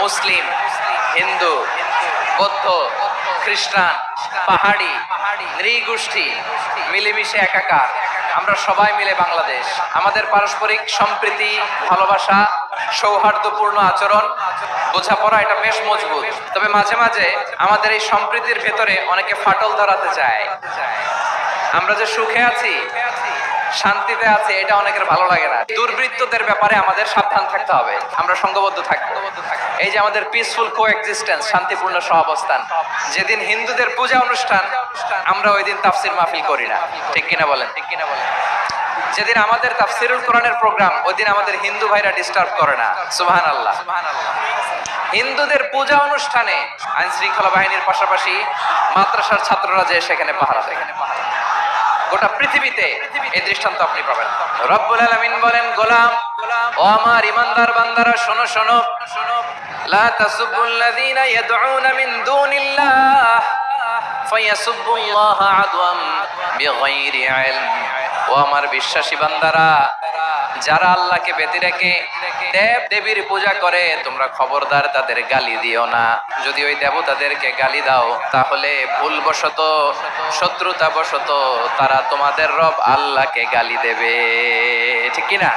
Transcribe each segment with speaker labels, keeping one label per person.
Speaker 1: মুসলিম, হিন্দু, বৌদ্ধ, খ্রিস্টান, পাহাড়ি, নৃগোষ্ঠী মিলেমিশে একাকার, আমরা সবাই মিলে বাংলাদেশ। আমাদের পারস্পরিক সম্প্রীতি, ভালোবাসা, সৌহার্দ্যপূর্ণ আচরণ, বোঝাপড়া এটা বেশ মজবুত। তবে মাঝে মাঝে আমাদের এই সম্প্রীতির ভেতরে অনেকে ফাটল ধরাতে চায়। আমরা যে সুখে আছি, শান্তিতে আছে, এটা অনেকের ভালো লাগে না। দুর্বৃত্তদের ব্যাপারে আমাদের সাবধান থাকতে হবে, আমরা সংঘবদ্ধ থাকবো। এই যে আমাদের পিসফুল কোএক্সিস্টেন্স, শান্তিপূর্ণ সহাবস্থান। যেদিন হিন্দুদের পূজা অনুষ্ঠান, আমরা ওই দিন তাফসির মাহফিল করি না, ঠিক কিনা বলেন? যেদিন আমাদের তাফসিরুল কোরআনের প্রোগ্রাম, ওই দিন আমাদের হিন্দু ভাইরা ডিস্টার্ব করে না। সুবহানাল্লাহ। হিন্দুদের পূজা অনুষ্ঠানে আইন শৃঙ্খলা বাহিনীর পাশাপাশি মাদ্রাসার ছাত্ররা যে সেখানে পাহারা দেয়। গোটা পৃথিবীতে এই দৃষ্টান্ত আপনি পাবেন। রব্বুল আলামিন বলেন, গোলাম ও আমার ইমানদার বান্দারা, শোনো শোনো, লা তাসুবুল্লাযীনা ইয়াদউনা মিন দুনিল্লাহ ফায়াসুবুল্লাহা আদওয়াম বিগাইরি ইলম। ও আমার বিশ্বাসী বান্দারা, যারা আল্লাহকে ব্যতি রেখে দেব দেবীর পূজা করে, তোমরা খবরদার তাদের গালি দিও না। যদি ওই দেবতাদেরকে গালি দাও, তাহলে ভুলবশত, শত্রুতাবশত তারা তোমাদের রব আল্লাহকে গালি দেবে, ঠিক কিনা?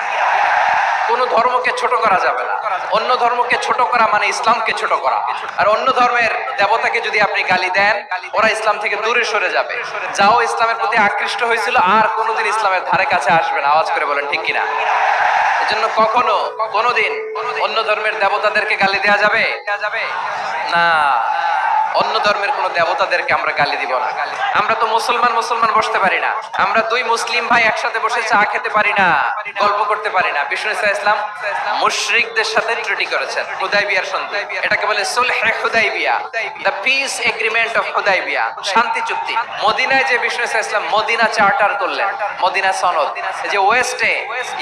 Speaker 1: কোন ধর্মকে ছোট করা যাবে না। অন্য ধর্মকে ছোট করা মানে ইসলামকে ছোট করা। আর অন্য ধর্মের দেবতাকে যদি আপনি গালি দেন, ওরা ইসলাম থেকে দূরে সরে যাবে। যাও ইসলামের প্রতি আকৃষ্ট হয়েছিল, আর কোনোদিন ইসলামের ধারে কাছে আসবে না। আওয়াজ করে বলেন ঠিক কিনা? এজন্য কখনো কোনোদিন অন্য ধর্মের দেবতাদেরকে গালি দেওয়া যাবে না। অন্য ধর্মের কোন দেবতাদেরকে আমরা গালি দিব না। আমরা তো মুসলমান বসতে পারি না। আমরা দুই মুসলিম ভাই একসাথে বসে চা খেতে পারি না, গল্প করতে পারি না। বিষ্ণু ইসলাম মুশরিকদের সাথে ট্রিটি করেছেন হুদাইবিয়ার সন্ধি। এটাকে বলে সুলহে হুদাইবিয়া, the peace agreement of Hudaybiyyah, শান্তি চুক্তি। মদিনায় যে বিষ্ণু ইসলাম মদিনা চার্টার করলেন, মদিনা সনদ, যে ওয়েস্টে,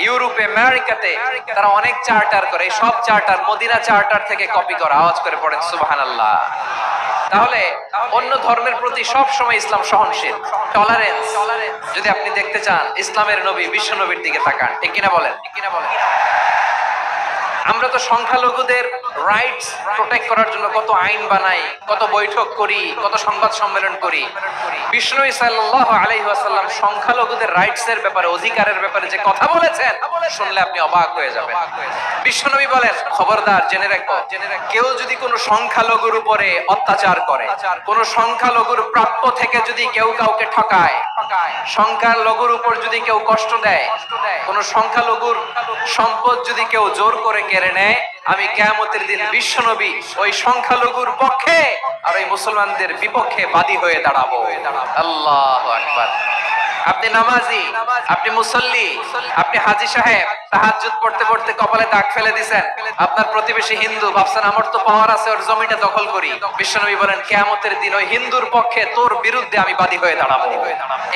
Speaker 1: ইউরোপে, আমেরিকাতে তারা অনেক চার্টার করে, সব চার্টার মদিনা চার্টার থেকে কপি করা। আওয়াজ করে পড়েন সুবহানাল্লাহ। তাহলে অন্য ধর্মের প্রতি সব সময় ইসলাম সহনশীল, টলারেন্স। যদি আপনি দেখতে চান ইসলামের নবী, বিশ্ব নবীর দিকে তাকান, ঠিক কিনা বলেন? আমরা তো সংখ্যালঘুদের রাইটস প্রোটেক্ট করার জন্য কত আইন বানাই, কত বৈঠক করি, কত সংবাদ সম্মেলন করি। বিষ্ণু সাল্লাল্লাহু আলাইহি ওয়াসাল্লাম সংখ্যালঘুদের রাইটস এর ব্যাপারে, অধিকারের ব্যাপারে যে কথা বলেছেন, শুনলে আপনি অবাক হয়ে যাবেন। বিশ্বনবী বলেন, খবরদার, জেনে রাখো, কেউ যদি কোনো সংখ্যালঘুর উপরে অত্যাচার করে, কোন সংখ্যালঘুর প্রাপ্য থেকে যদি কেউ কাউকে ঠকায়, সংখ্যালঘুর উপর যদি কেউ কষ্ট দেয়, কোন সংখ্যালঘুর সম্পদ যদি কেউ জোর করে কেড়ে নেয়, আমি কিয়ামতের দিন বিশ্বনবী ওই সংখ্যালঘুর পক্ষে আর ওই মুসলমানদের বিপক্ষে বাদী হয়ে দাঁড়াবো। আল্লাহু আকবার। আপনি নামাজি, আপনি মুসল্লি, আপনি হাজী সাহেব, তাহাজ্জুদ পড়তে পড়তে কপালে দাগ ফেলে দিয়েছেন, আপনার প্রতিবেশী হিন্দু, ভাবছেন আমার তো পাওয়ার আছে, ওর জমিটা দখল করি। বিশ্বনবী বলেন, কিয়ামতের দিন ওই হিন্দুর পক্ষে তোর বিরুদ্ধে আমি বাদী হয়ে দাঁড়াবো।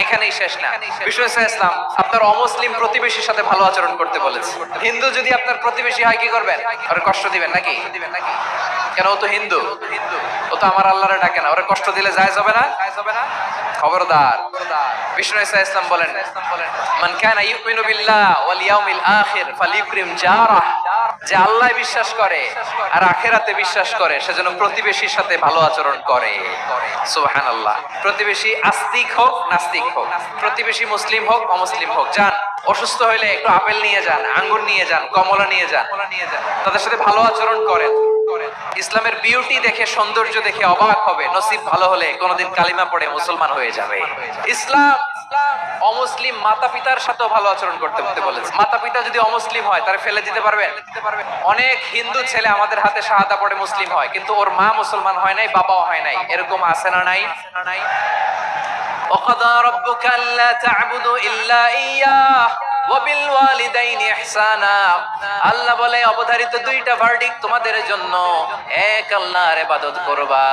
Speaker 1: এখানেই শেষ না। বিষ্ণু ইসলাম আপনার অমুসলিম প্রতিবেশীর সাথে ভালো আচরণ করতে বলেছে। হিন্দু যদি আপনার প্রতিবেশী হয়, কি করবেন? ওরে কষ্ট দিবেন নাকি? কেন? ও তো হিন্দু, ও তো আমার আল্লাহরে ডাকে না, ওরে কষ্ট দিলে জায়েজ হবে না? খবরদার। বিষ্ণু ইসলাম বলেন, মান কানা ইউমিনু বিল্লাহ ওয়াল ইয়াউমিল আখির ফালিউকরিম জারাহ। যে আল্লাহ বিশ্বাস করে আর আখিরাতে বিশ্বাস করে, সেজন্য প্রতিবেশীর সাথে ভালো আচরণ করে। সুবহানাল্লাহ। প্রতিবেশী আস্তিক হোক নাস্তিক হোক, প্রতিবেশী মুসলিম হোক অমুসলিম হোক, যান অসুস্থ হইলে একটু আপেল নিয়ে যান, আঙ্গুর নিয়ে যান, কমলা নিয়ে যান, তাদের সাথে ভালো আচরণ করেন। ইসলামের বিউটি দেখে, সৌন্দর্য দেখে অবাক হবে। নসিব ভালো হলে কোনোদিন কালিমা পড়ে মুসলমান হয়ে যাবে। ইসলাম অমুসলিম মাতা পিতার সাথে ভালো আচরণ করতে বলেছে। মাতা পিতা যদি অমুসলিম হয়, তারা ফেলে দিতে পারবেন? অনেক হিন্দু ছেলে আমাদের হাতে শাহাদা পড়ে মুসলিম হয়, কিন্তু ওর মা মুসলমান হয় নাই, বাবাও হয় নাই। এরকম আছে না নাই? ওয়াকাদা রাব্বুকা আল্লা তা'বুদু ইল্লা ইয়্যাহ ওয়া বিল ওয়ালিদাইনি ইহসানা। আল্লাহ বলে, অবধারিত দুইটা ভার্ডিক্ট তোমাদের জন্য, এক আল্লাহর ইবাদত করবা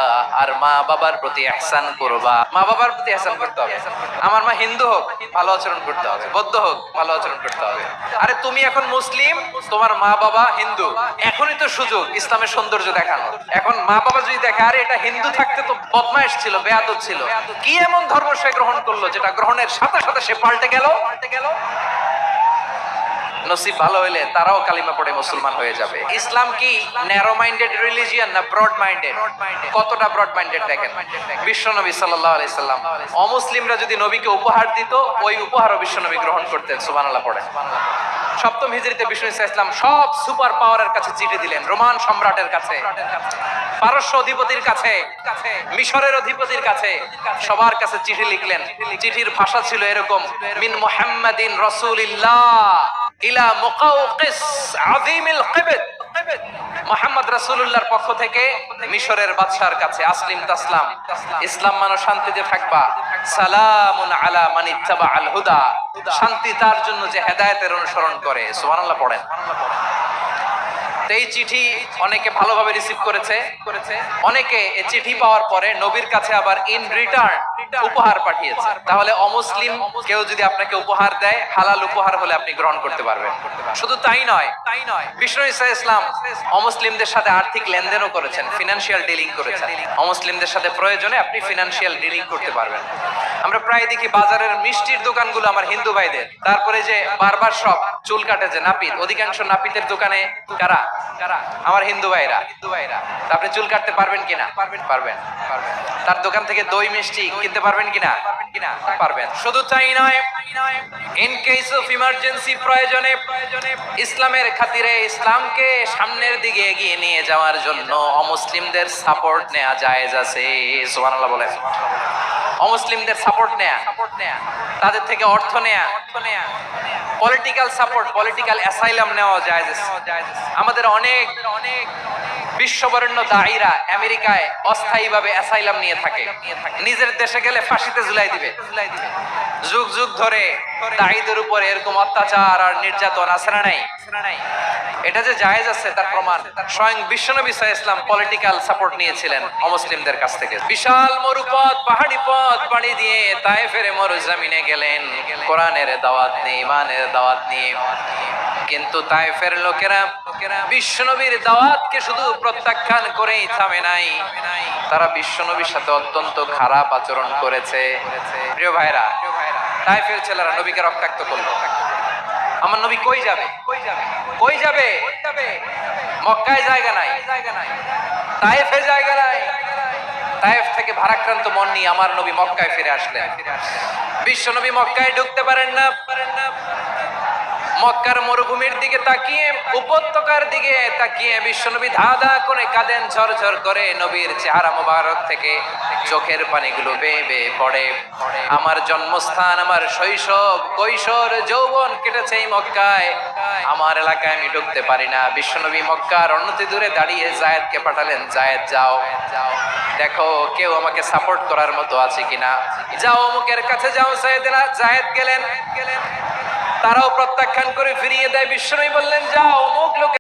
Speaker 1: আর মা বাবার প্রতি ইহসান করবা। মা বাবার প্রতি ইহসান করতে হবে। আমার মা হিন্দু হোক, ভালো আচরণ করতে হবে, বৌদ্ধ হোক, ভালো আচরণ করতে হবে। আরে তুমি এখন মুসলিম, তোমার মা বাবা হিন্দু, এখনই তো সুযোগ ইসলামের সৌন্দর্য দেখানো। এখন মা বাবা যদি দেখে, আরে এটা হিন্দু থাকতে তো বদমাইশ ছিল, বেয়াদব ছিল, কি এমন ধর্ম সে গ্রহণ করলো যেটা গ্রহণের সাথে সাথে সে পাল্টে গেল। নসিব ভালো হইলে তারাও কালিমা পড়ে মুসলমান হয়ে যাবে। ইসলাম কি ন্যারো মাইন্ডেড রিলিজিয়ান না ব্রড মাইন্ডেড? কতটা ব্রড মাইন্ডেড দেখেন। বিশ্বনবী সাল্লাল্লাহু আলাইহি সাল্লাম অমুসলিমরা যদি নবীকে উপহার দিত, ওই উপহারও বিশ্বনবী গ্রহণ করতেন। সুবহানাল্লাহ পড়ে। সপ্তম হিজরিতে বিষ্ণু ইসলাম সব সুপার পাওয়ারের কাছে চিঠি দিলেন। রোমান সম্রাটের কাছে, পারস্য অধিপতির কাছে, মিশরের অধিপতির কাছে, সবার কাছে চিঠি লিখলেন। চিঠির ভাষা ছিল এরকম: মিন মুহাম্মাদিন রাসূলিল্লাহ ইলা মুকাওকিস আযীমিল কিবত। মুহাম্মদ রাসূলুল্লাহর পক্ষ থেকে মিশরের বাদশার কাছে, আসলিম তাসলাম, ইসলাম মানো শান্তিতে থাকবা। সালামুন আলা মান ইত্তাবাআল হুদা, শান্তি তার জন্য যে হেদায়েতের অনুসরণ করে। সুবহানাল্লাহ পড়েন। এই চিঠি অনেকে ভালোভাবে রিসিভ করেছে। অনেকে এই চিঠি পাওয়ার পরে নবীর কাছে আবার ইন রিটার্ন উপহার পাঠিয়েছে। তাহলে অমুসলিম কেউ যদি আপনাকে উপহার দেয়, হালাল উপহার হলে আপনি গ্রহণ করতে পারবেন। শুধু তাই নয়, বিষ্ণু ঈসা ইসলাম অমুসলিমদের সাথে আর্থিক লেনদেনও করেছেন, ফিনান্সিয়াল ডিলিং করেছেন। অমুসলিমদের সাথে প্রয়োজনে আপনি ফিনান্সিয়াল ডিলিং করতে পারবেন। আমরা প্রায় দেখি বাজারের মিষ্টির দোকানগুলো আমার হিন্দু ভাইদের, তারপরে যে বারবার সব চুল কাটে যে নাপিত, অধিকাংশ নাপিতের দোকানে কারা? আমার হিন্দু ভাইরা। আপনি চুল কাটতে পারবেন কিনা? পারবেন। তার দোকান থেকে দই মিষ্টি কিনতে পারবেন কিনা? পারবেন। শুধু তাই নয়, ইন কেস অফ ইমার্জেন্সি, প্রয়োজনে ইসলামের খাতিরে, ইসলামকে সামনের দিকে এগিয়ে নিয়ে যাওয়ার জন্য অমুসলিমদের সাপোর্ট নেওয়া জায়েজ আছে। সুবহানাল্লাহ বলেন। অমুসলিমদের সাপোর্ট নেয়া, তাদের থেকে অর্থ নেয়া, পলিটিক্যাল সাপোর্ট, পলিটিক্যাল অ্যাসাইলাম নেওয়া জায়েজ আছে। আমাদের অনেক বিশ্ববরেণ্য দায়ীরা আমেরিকায় অস্থায়ীভাবে অ্যাসাইলাম নিয়ে থাকে। নিজের দেশে গেলে ফাঁসিতে ঝুলাই দিবে। যুগ যুগ ধরে দায়ীদের উপর এরকম অত্যাচার আর নির্যাতন আছে না নাই? এটা যে জায়েজ আছে তার প্রমাণ স্বয়ং বিশ্বনবী সাল্লাল্লাহু আলাইহি ওয়াসাল্লাম পলিটিক্যাল সাপোর্ট নিয়েছিলেন অমুসলিমদের কাছ থেকে। বিশাল মরুপথ, পাহাড়ি পথ পাড়ি দিয়ে তায়েফের মরুজমিনে গেলেন কোরআনের দাওয়াত নিয়ে, ইমানের দাওয়াত নিয়ে। কিন্তু তায়েফের লোকেরা বিশ্বনবীর দাওয়াতকে শুধু প্রত্যাখ্যান করেই থামে নাই, তারা বিশ্বনবীর সাথে অত্যন্ত খারাপ আচরণ করেছে। প্রিয় ভাইরা, তায়েফের ছেলেরা নবীকে রক্তাক্ত করলো। আমার নবী কই যাবে? কই যাবে? মক্কায় জায়গা নাই, তায়েফে জায়গা নাই। তায়েফ থেকে ভারাক্রান্ত মন নিয়ে আমার নবী মক্কায় ফিরে আসলেন। বিশ্ব নবী মক্কায় ঢুকতে পারেন না। মক্কার মরুভূমির দিকে তাকিয়ে, উপত্যকার দিকে তাকিয়ে বিশ্বনবী ধা ধা করে কাঁদেন, ঝরঝর করে। নবীর চেহারা মোবারক থেকে চোখের পানিগুলো বেয়ে বেয়ে পড়ে। আমার জন্মস্থান, আমার শৈশব, কৈশোর, যৌবন কেটেছে এই মক্কায়। আমার এলাকায় আমি ঢুকতে পারি না। বিশ্বনবী মক্কার অনতি দূরে দাঁড়িয়ে জায়েদকে পাঠালেন, জায়েদ যাও, দেখো কেউ আমাকে সাপোর্ট করার মতো আছে কিনা। যাও অমুকের কাছে যাও। জায়েদ গেলেন, তারাও প্রত্যাখ্যান করে ফিরিয়ে দেয়। বিশ্বনবী বললেন, যাও অমুক লোক